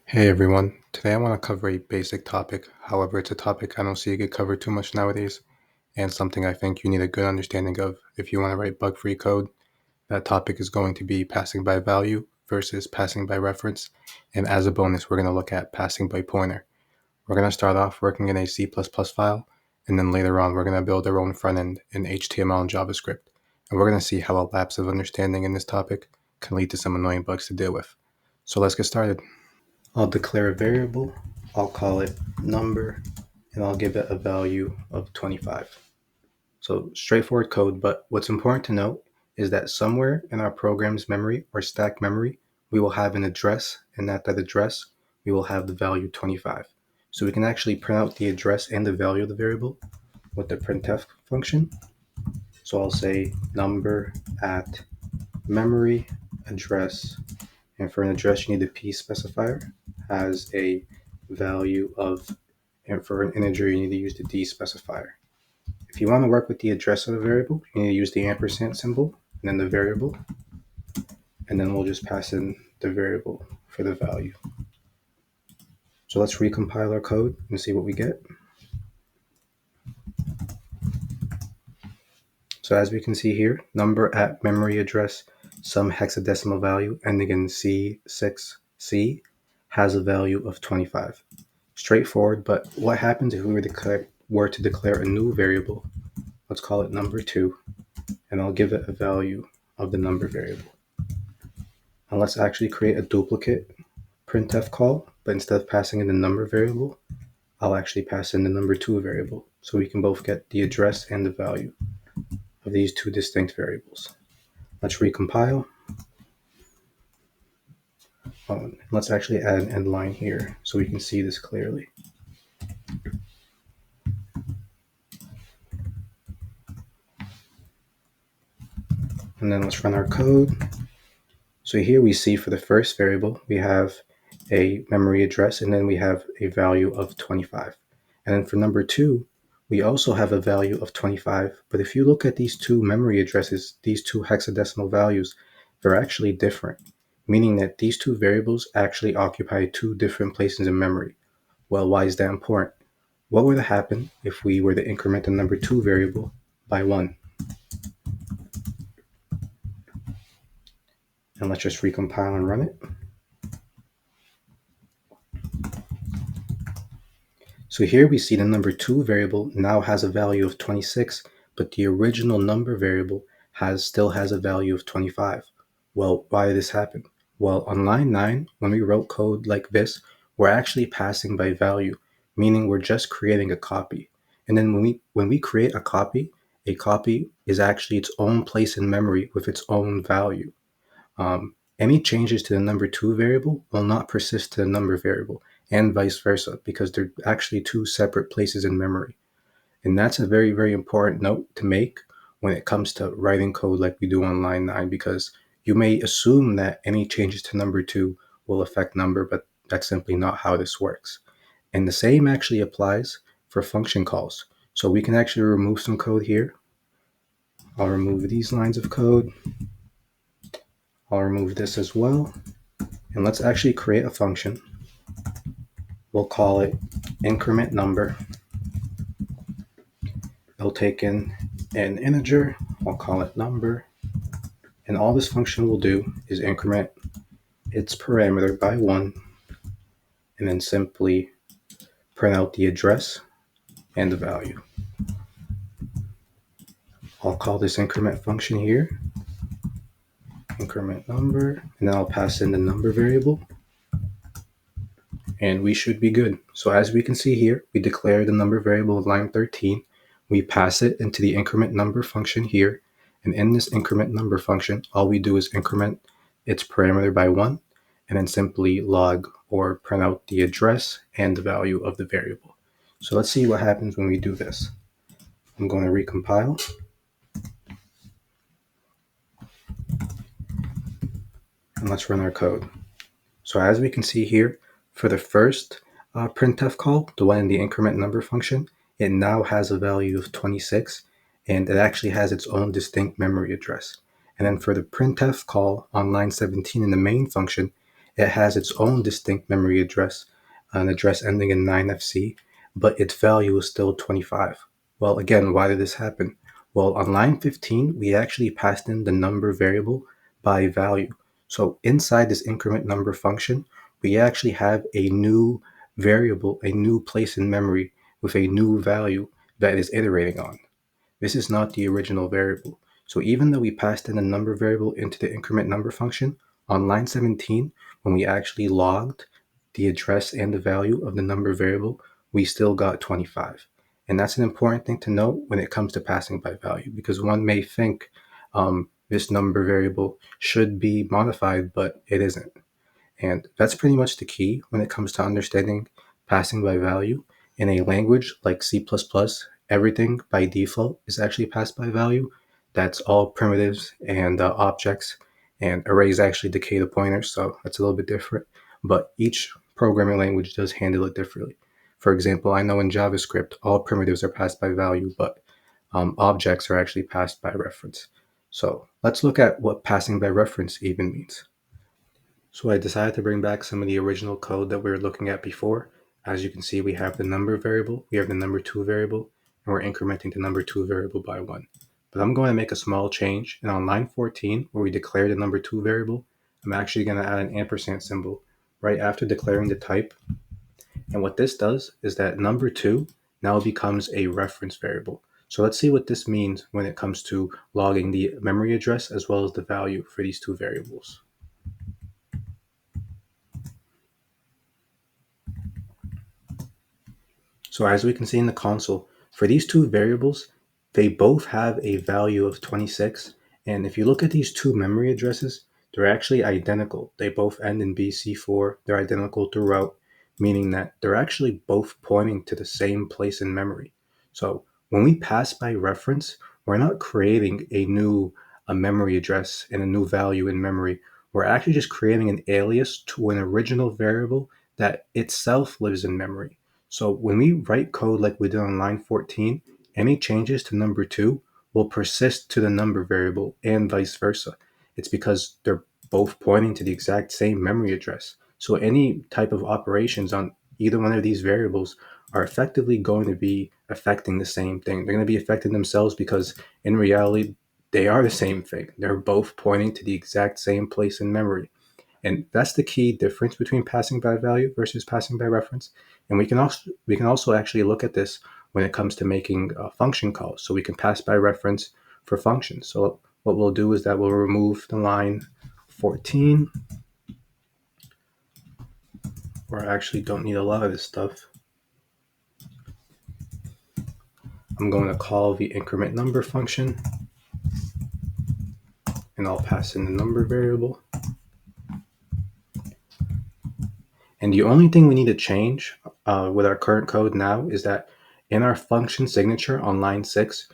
Hey everyone, today I want to cover a basic topic. However, it's a topic I don't see get covered too much nowadays, and something I think you need a good understanding of if you want to write bug free code. That topic is going to be passing by value versus passing by reference, and as a bonus, we're going to look at passing by pointer. We're going to start off working in a C file, and then later on, we're going to build our own front end in HTML and JavaScript. And we're going to see how a lapse of understanding in this topic can lead to some annoying bugs to deal with. So let's get started. I'll declare a variable, I'll call it number, and I'll give it a value of 25. So straightforward code, but what's important to note is that somewhere in our program's memory or stack memory, we will have an address, and at that address, we will have the value 25. So we can actually print out the address and the value of the variable with the printf function. So I'll say number at memory address, and for an address, you need the p specifier has a value of, and for an integer, you need to use the d specifier. If you want to work with the address of a variable, you need to use the ampersand symbol and then the variable, and then we'll just pass in the variable for the value. So let's recompile our code and see what we get. So as we can see here, number at memory address, some hexadecimal value ending in C6C has a value of 25. Straightforward, but what happens if we were to declare a new variable? Let's call it number2, and I'll give it a value of the number variable. And let's actually create a duplicate printf call, but instead of passing in the number variable, I'll actually pass in the number2 variable, so we can both get the address and the value of these two distinct variables. Let's recompile. Let's actually add an end line here so we can see this clearly. And then let's run our code. So here we see for the first variable, we have a memory address, and then we have a value of 25. And then for number 2, we also have a value of 25. But if you look at these two memory addresses, these two hexadecimal values, they're actually different, meaning that these two variables actually occupy two different places in memory. Well, why is that important? What would happen if we were to increment the number 2 variable by 1? And let's just recompile and run it. So here we see the number 2 variable now has a value of 26, but the original number variable still has a value of 25. Well, why did this happen? Well, on line 9, when we wrote code like this, we're actually passing by value, meaning we're just creating a copy. And then when we create a copy is actually its own place in memory with its own value. Any changes to the number 2 variable will not persist to the number variable, and vice versa, because they're actually two separate places in memory. And that's a very, very important note to make when it comes to writing code like we do on line 9, because you may assume that any changes to number 2 will affect number, but that's simply not how this works. And the same actually applies for function calls. So we can actually remove some code here. I'll remove these lines of code. I'll remove this as well. And let's actually create a function. We'll call it increment number. It'll take in an integer. I'll call it number. And all this function will do is increment its parameter by 1, and then simply print out the address and the value. I'll call this increment function here increment number, and then I'll pass in the number variable, and we should be good. So as we can see here, we declare the number variable of line 13. We pass it into the increment number function here, and in this increment number function, all we do is increment its parameter by 1, and then simply log or print out the address and the value of the variable. So let's see what happens when we do this. I'm going to recompile. And let's run our code. So as we can see here, for the first printf call, the one in the increment number function, it now has a value of 26, and it actually has its own distinct memory address. And then for the printf call on line 17 in the main function, it has its own distinct memory address, an address ending in 9FC, but its value is still 25. Well, again, why did this happen? Well, on line 15, we actually passed in the number variable by value. So inside this increment number function, we actually have a new variable, a new place in memory with a new value that is iterating on. This is not the original variable. So even though we passed in a number variable into the increment number function, on line 17, when we actually logged the address and the value of the number variable, we still got 25. And that's an important thing to note when it comes to passing by value, because one may think this number variable should be modified, but it isn't. And that's pretty much the key when it comes to understanding passing by value. In a language like C++, everything by default is actually passed by value. That's all primitives and objects, and arrays actually decay to pointers, so that's a little bit different. But each programming language does handle it differently. For example, I know in JavaScript, all primitives are passed by value, but objects are actually passed by reference. So let's look at what passing by reference even means. So I decided to bring back some of the original code that we were looking at before. As you can see, we have the number variable, we have the number 2 variable, and we're incrementing the number 2 variable by 1. But I'm going to make a small change, and on line 14, where we declare the number 2 variable, I'm actually going to add an ampersand symbol right after declaring the type. And what this does is that number 2 now becomes a reference variable. So let's see what this means when it comes to logging the memory address as well as the value for these two variables. So as we can see in the console, for these two variables, they both have a value of 26. And if you look at these two memory addresses, they're actually identical. They both end in BC4. They're identical throughout, meaning that they're actually both pointing to the same place in memory. So when we pass by reference, we're not creating a memory address and a new value in memory. We're actually just creating an alias to an original variable that itself lives in memory. So when we write code like we did on line 14, any changes to number 2 will persist to the number variable and vice versa. It's because they're both pointing to the exact same memory address. So any type of operations on either one of these variables are effectively going to be affecting the same thing. They're going to be affecting themselves because in reality, they are the same thing. They're both pointing to the exact same place in memory. And that's the key difference between passing by value versus passing by reference. And we can also actually look at this when it comes to making function calls. So we can pass by reference for functions. So what we'll do is that we'll remove the line 14, or I actually don't need a lot of this stuff. I'm going to call the increment number function, and I'll pass in the number variable. And the only thing we need to change with our current code now is that in our function signature on line 6,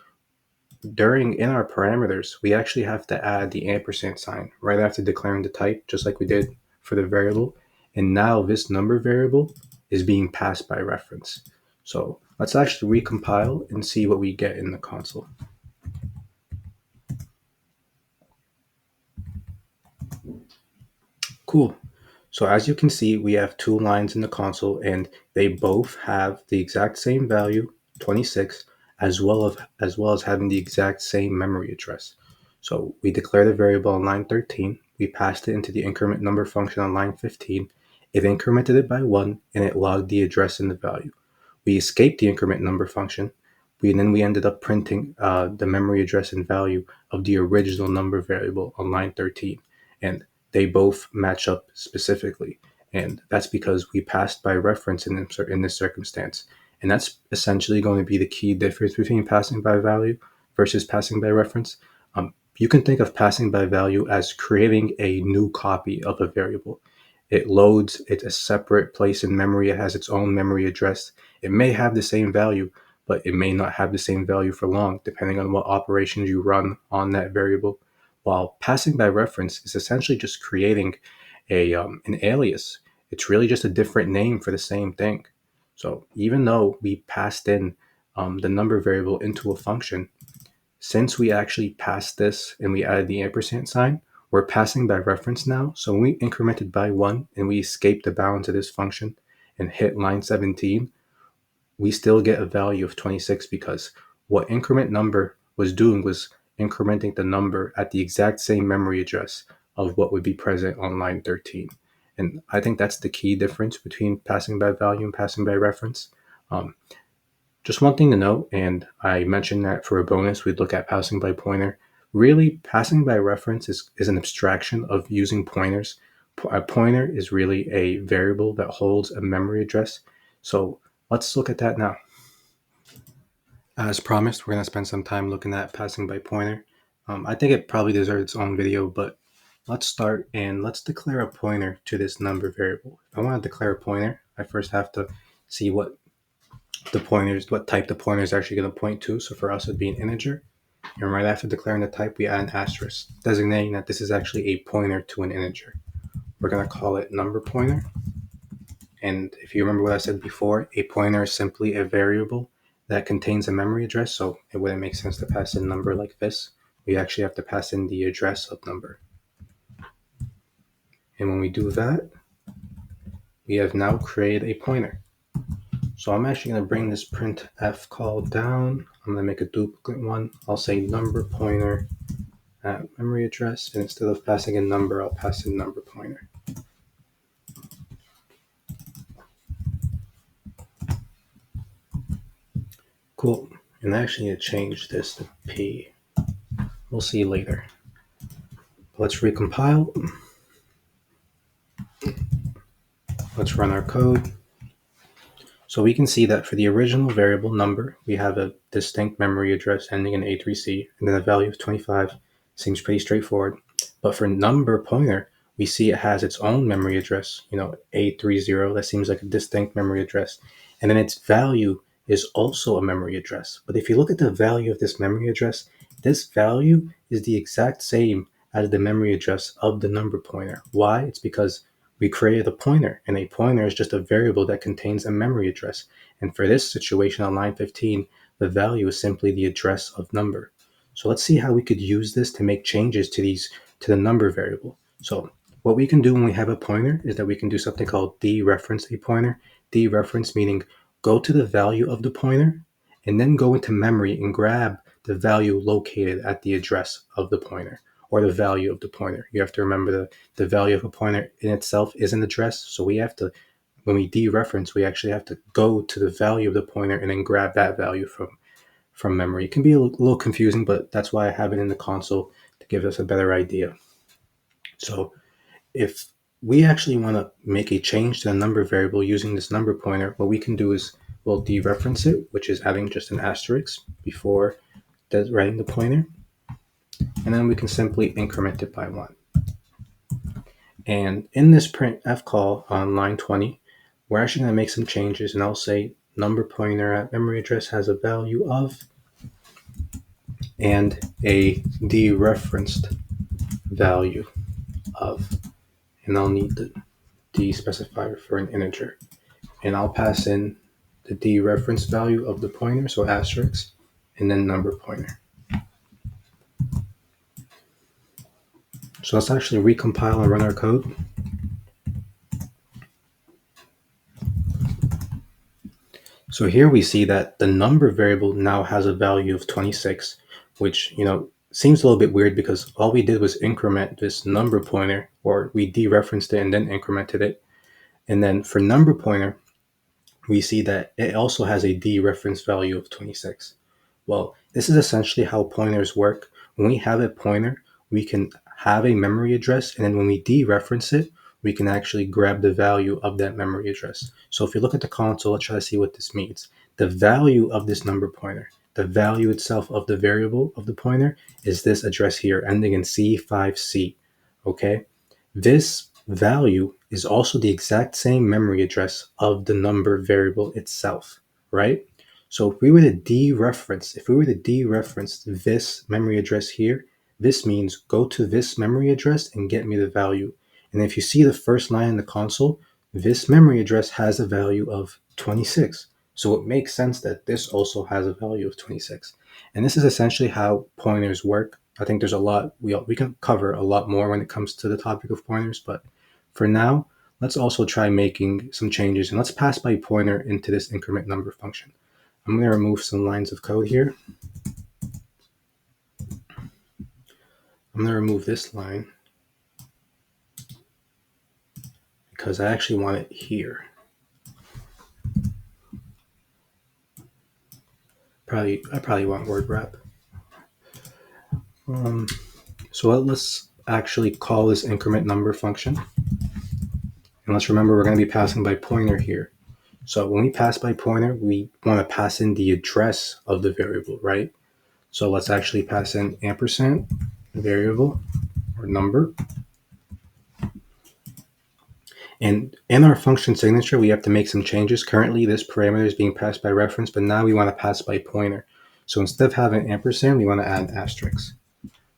in our parameters, we actually have to add the ampersand sign right after declaring the type, just like we did for the variable. And now this number variable is being passed by reference. So let's actually recompile and see what we get in the console. Cool. So as you can see, we have two lines in the console, and they both have the exact same value, 26, as well as having the exact same memory address. So we declared a variable on line 13. We passed it into the increment number function on line 15. It incremented it by 1, and it logged the address and the value. We escaped the increment number function. Then we ended up printing the memory address and value of the original number variable on line 13. And they both match up specifically. And that's because we passed by reference in this circumstance. And that's essentially going to be the key difference between passing by value versus passing by reference. You can think of passing by value as creating a new copy of a variable. It loads it a separate place in memory. It has its own memory address. It may have the same value, but it may not have the same value for long, depending on what operations you run on that variable. While passing by reference is essentially just creating an alias. It's really just a different name for the same thing. So even though we passed in the number variable into a function, since we actually passed this and we added the ampersand sign, we're passing by reference now. So when we incremented by 1 and we escape the bounds of this function and hit line 17, we still get a value of 26 because what increment number was doing was incrementing the number at the exact same memory address of what would be present on line 13. And I think that's the key difference between passing by value and passing by reference. Just one thing to note, and I mentioned that for a bonus, we'd look at passing by pointer. Really, passing by reference is an abstraction of using pointers. A pointer is really a variable that holds a memory address. So let's look at that now. As promised, we're going to spend some time looking at passing by pointer. I think it probably deserves its own video, but let's start and let's declare a pointer to this number variable. If I want to declare a pointer, I first have to see what type the pointer is actually going to point to. So for us, it'd be an integer. And right after declaring the type, we add an asterisk, designating that this is actually a pointer to an integer. We're going to call it number pointer. And if you remember what I said before, a pointer is simply a variable that contains a memory address. So it wouldn't make sense to pass in number like this. We actually have to pass in the address of number. And when we do that, we have now created a pointer. So I'm actually going to bring this printf call down. I'm going to make a duplicate one. I'll say number pointer at memory address. And instead of passing in number, I'll pass in number pointer. Cool. And I actually need to change this to P. We'll see later. Let's recompile. Let's run our code. So we can see that for the original variable number, we have a distinct memory address ending in A3C, and then a value of 25. Seems pretty straightforward. But for number pointer, we see it has its own memory address, A30. That seems like a distinct memory address. And then its value is also a memory address. But if you look at the value of this memory address, this value is the exact same as the memory address of the number pointer. Why? It's because we created a pointer, and a pointer is just a variable that contains a memory address. And for this situation on line 15, the value is simply the address of number. So let's see how we could use this to make changes to the number variable. So what we can do when we have a pointer is that we can do something called dereference a pointer. Dereference meaning go to the value of the pointer and then go into memory and grab the value located at the address of the pointer, or the value of the pointer. You have to remember the value of a pointer in itself is an address. So we have to, when we dereference, we actually have to go to the value of the pointer and then grab that value from memory. It can be a little confusing, but that's why I have it in the console to give us a better idea. So if we actually want to make a change to a number variable using this number pointer, what we can do is we'll dereference it, which is adding just an asterisk before writing the pointer. And then we can simply increment it by 1. And in this printf call on line 20, we're actually going to make some changes, and I'll say number pointer at memory address has a value of and a dereferenced value of. And I'll need the D specifier for an integer. And I'll pass in the dereferenced value of the pointer, so asterisk, and then number pointer. So let's actually recompile and run our code. So here we see that the number variable now has a value of 26, which, seems a little bit weird because all we did was increment this number pointer, or we dereferenced it and then incremented it. And then for number pointer, we see that it also has a dereference value of 26. Well, this is essentially how pointers work. When we have a pointer, we can have a memory address, and then when we dereference it, we can actually grab the value of that memory address. So if you look at the console, let's try to see what this means. The value of this number pointer, the value itself of the variable of the pointer, is this address here ending in C5C. Okay? This value is also the exact same memory address of the number variable itself, right? So if we were to dereference this memory address here, this means go to this memory address and get me the value. And if you see the first line in the console, this memory address has a value of 26. So it makes sense that this also has a value of 26. And this is essentially how pointers work. I think there's a lot we can cover a lot more when it comes to the topic of pointers, but for now, let's also try making some changes, and let's pass by pointer into this increment number function. I'm going to remove some lines of code here. I'm going to remove this line because I actually want it here. I probably want word wrap. So let's actually call this increment number function. And let's remember we're going to be passing by pointer here. So when we pass by pointer, we want to pass in the address of the variable, right? So let's actually pass in ampersand variable or number. And in our function signature, we have to make some changes. Currently, this parameter is being passed by reference, but now we want to pass by pointer. So instead of having ampersand, we want to add an asterisk,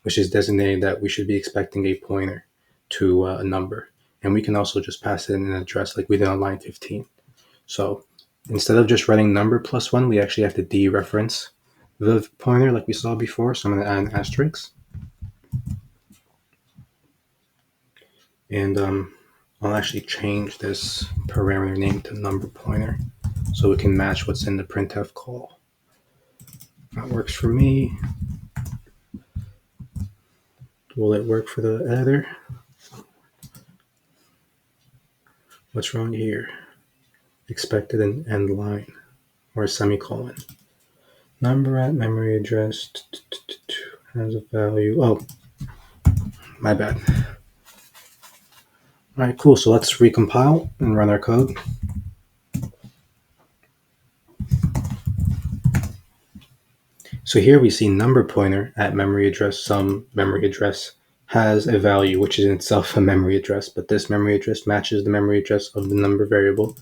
which is designating that we should be expecting a pointer to a number. And we can also just pass in an address like we did on line 15. So instead of just writing number plus 1, we actually have to dereference the pointer like we saw before. So I'm going to add an asterisk. And I'll actually change this parameter name to number pointer so we can match what's in the printf call. That works for me. Will it work for the editor? What's wrong here? Expected an end line or a semicolon. Number at memory address has a value. Oh, my bad. All right, cool. So let's recompile and run our code. So here we see number pointer at memory address, some memory address has a value, which is in itself a memory address, but this memory address matches the memory address of the number variable.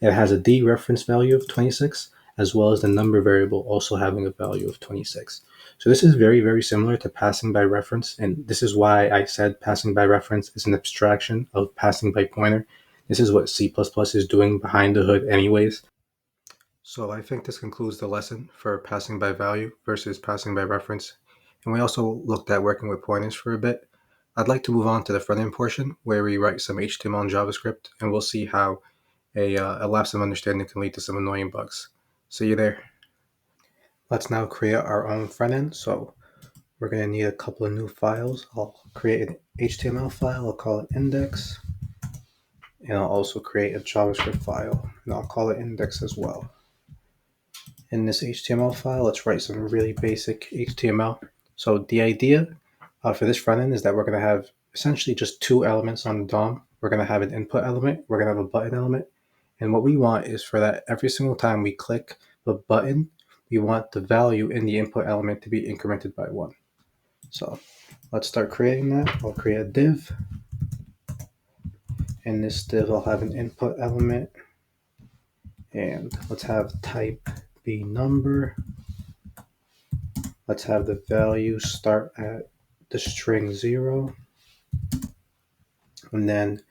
It has a dereference value of 26, as well as the number variable also having a value of 26. So this is very, very similar to passing by reference, and this is why I said passing by reference is an abstraction of passing by pointer. This is what C++ is doing behind the hood anyways. So I think this concludes the lesson for passing by value versus passing by reference. And we also looked at working with pointers for a bit. I'd like to move on to the front end portion where we write some HTML and JavaScript, and we'll see how a lapse of understanding can lead to some annoying bugs. See you there. Let's now create our own front end. So we're going to need a couple of new files. I'll create an HTML file. I'll call it index. And I'll also create a JavaScript file, and I'll call it index as well. In this HTML file, let's write some really basic HTML. So the idea for this front end is that we're going to have essentially just two elements on the DOM. We're going to have an input element, we're going to have a button element. And what we want is for that every single time we click the button, we want the value in the input element to be incremented by 1. So let's start creating that. I'll create a div. In this div, I'll have an input element. And let's have type be number. Let's have the value start at the string 0. And then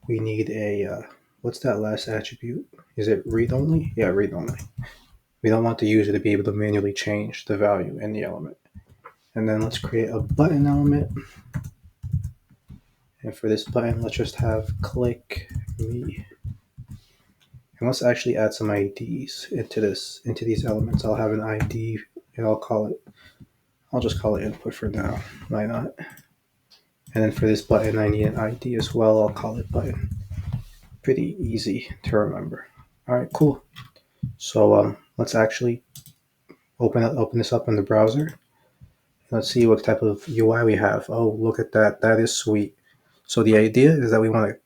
we need a, what's that last attribute? Is it read only? Yeah, read only. We don't want the user to be able to manually change the value in the element. And then let's create a button element. And for this button, let's just have click me. And let's actually add some IDs into these elements. I'll have an ID and I'll just call it input for now. Why not? And then for this button, I need an ID as well. I'll call it button. Pretty easy to remember. All right, cool. So let's actually open this up in the browser. Let's see what type of UI we have. Oh, look at that. That is sweet. So the idea is that we want to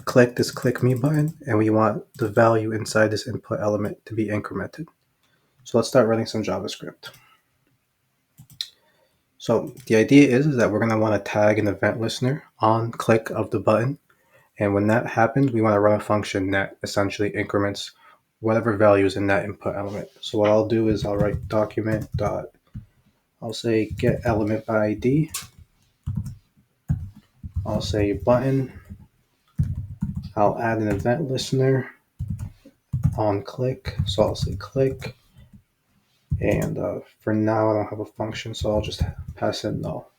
click this click me button, and we want the value inside this input element to be incremented. So let's start running some JavaScript. So the idea is that we're going to want to tag an event listener on click of the button. And when that happens, we want to run a function that essentially increments whatever value is in that input element. So what I'll do is I'll write document dot, I'll say get element by ID. I'll say button. I'll add an event listener on click. So I'll say click. And for now, I don't have a function, so I'll just pass in null.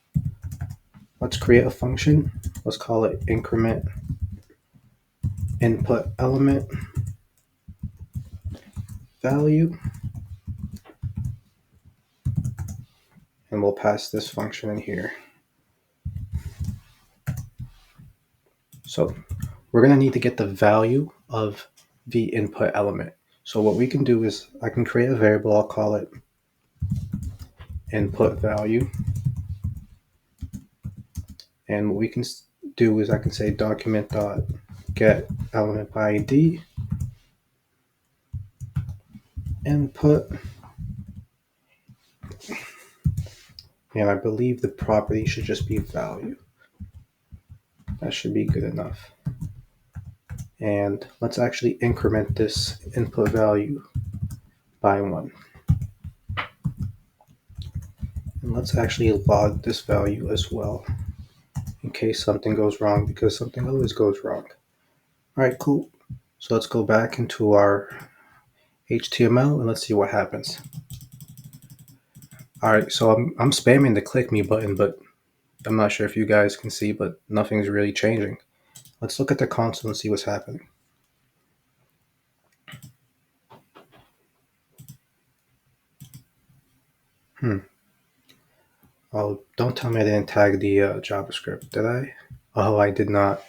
Let's create a function. Let's call it increment input element value. And we'll pass this function in here. So we're going to need to get the value of the input element. So what we can do is I can create a variable. I'll call it input value. And what we can do is I can say document.get element by ID input. And I believe the property should just be value. That should be good enough. And let's actually increment this input value by 1. And let's actually log this value as well in case something goes wrong, because something always goes wrong. All right, cool. So let's go back into our HTML and let's see what happens. All right, so I'm spamming the click me button, but I'm not sure if you guys can see, but nothing's really changing. Let's look at the console and see what's happening. Oh, don't tell me I didn't tag the JavaScript, did I? Oh, I did not.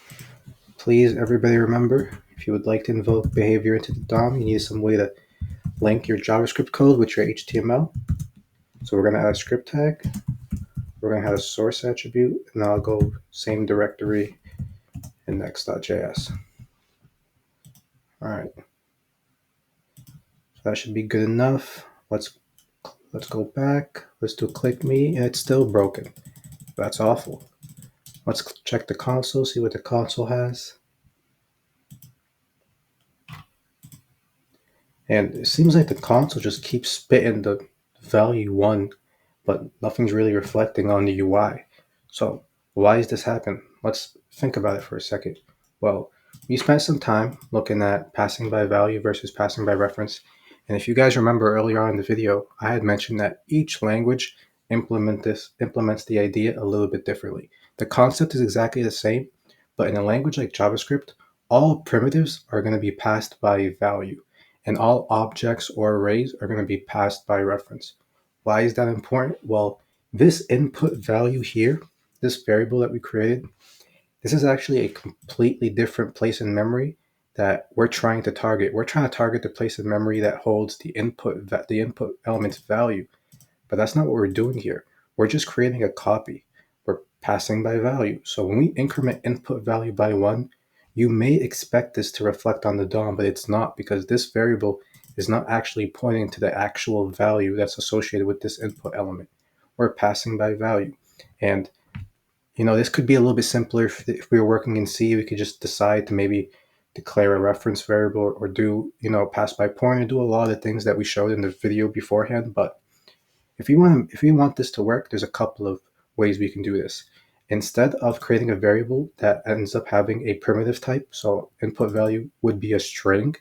Please, everybody remember, if you would like to invoke behavior into the DOM, you need some way to link your JavaScript code with your HTML. So we're going to add a script tag. We're going to have a source attribute, and I'll go same directory index.js. All right. So that should be good enough. Let's go back. Let's do click me, and it's still broken. That's awful. Let's check the console, see what the console has. And it seems like the console just keeps spitting the value 1, but nothing's really reflecting on the UI. So why does this happen? Let's think about it for a second. Well, we spent some time looking at passing by value versus passing by reference. And if you guys remember earlier on in the video, I had mentioned that each language implements the idea a little bit differently. The concept is exactly the same, but in a language like JavaScript, all primitives are going to be passed by value, and all objects or arrays are going to be passed by reference. Why is that important? Well, this input value here, this variable that we created, this is actually a completely different place in memory that we're trying to target. We're trying to target the place in memory that holds the input element's value, but that's not what we're doing here. We're just creating a copy. We're passing by value. So when we increment input value by 1, you may expect this to reflect on the DOM, but it's not, because this variable is not actually pointing to the actual value that's associated with this input element. We're passing by value. And this could be a little bit simpler if we were working in C. We could just decide to maybe declare a reference variable or do, pass by pointer, do a lot of the things that we showed in the video beforehand. But if you want this to work, there's a couple of ways we can do this. Instead of creating a variable that ends up having a primitive type, so input value would be a string,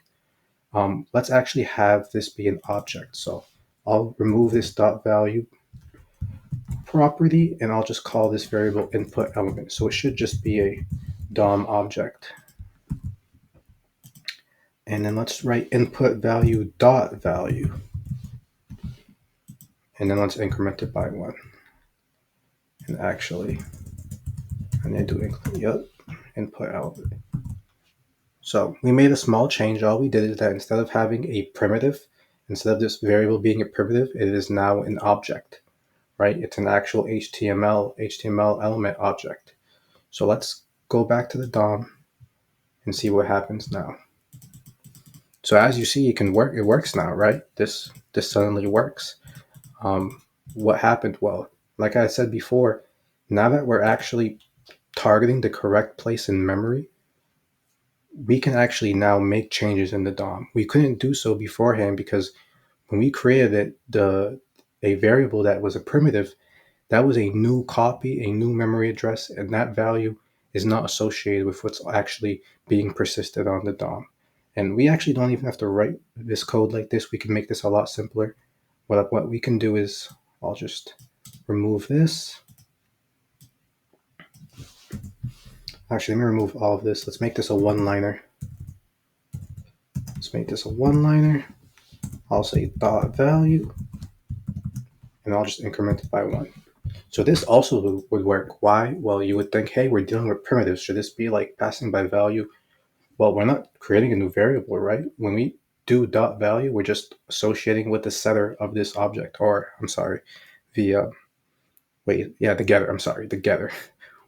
let's actually have this be an object. So I'll remove this dot value property, and I'll just call this variable input element. So it should just be a DOM object. And then let's write input value dot value. And then let's increment it by 1. And actually, I need to do input element. So we made a small change. All we did is that instead of having a primitive, instead of this variable being a primitive, it is now an object, right? It's an actual HTML element object. So let's go back to the DOM and see what happens now. So as you see, it works now, right? This suddenly works. What happened? Well, like I said before, now that we're actually targeting the correct place in memory, we can actually now make changes in the DOM. We couldn't do so beforehand because when we created it, a variable that was a primitive, that was a new copy, a new memory address, and that value is not associated with what's actually being persisted on the DOM. And we actually don't even have to write this code like this. We can make this a lot simpler. what we can do is I'll just remove this. Actually, let me remove all of this. Let's make this a one-liner. Let's make this a one-liner. I'll say dot value, and I'll just increment it by 1. So this also would work. Why? Well, you would think, hey, we're dealing with primitives. Should this be like passing by value? Well, we're not creating a new variable, right? When we do dot value, we're just associating with the setter of this object, or I'm sorry, the the getter. I'm sorry, the getter.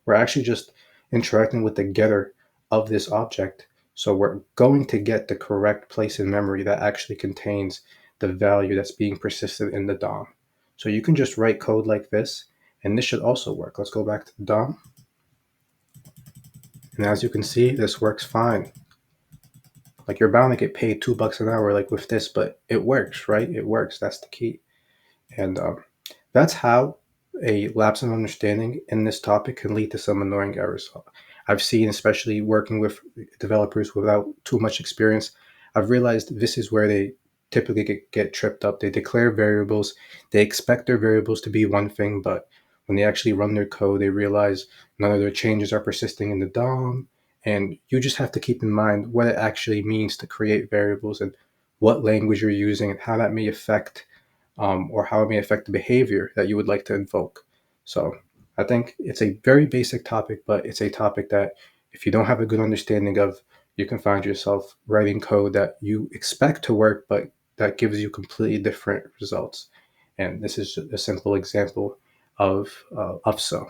We're actually just interacting with the getter of this object. So we're going to get the correct place in memory that actually contains the value that's being persisted in the DOM. So you can just write code like this, and this should also work. Let's go back to the DOM. And as you can see, this works fine. Like, you're bound to get paid $2 an hour like with this, but it works, right? It works. That's the key. And that's how a lapse in understanding in this topic can lead to some annoying errors. I've seen, especially working with developers without too much experience, I've realized this is where they typically get tripped up. They declare variables, they expect their variables to be one thing, but when they actually run their code, they realize none of their changes are persisting in the DOM. And you just have to keep in mind what it actually means to create variables and what language you're using and how that may affect or how it may affect the behavior that you would like to invoke. So I think it's a very basic topic, but it's a topic that if you don't have a good understanding of, you can find yourself writing code that you expect to work, but that gives you completely different results. And this is a simple example of so.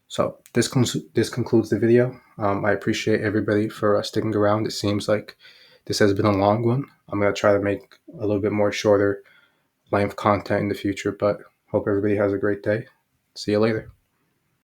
So this concludes the video. I appreciate everybody for sticking around. It seems like this has been a long one. I'm going to try to make a little bit more shorter length content in the future, but hope everybody has a great day. See you later.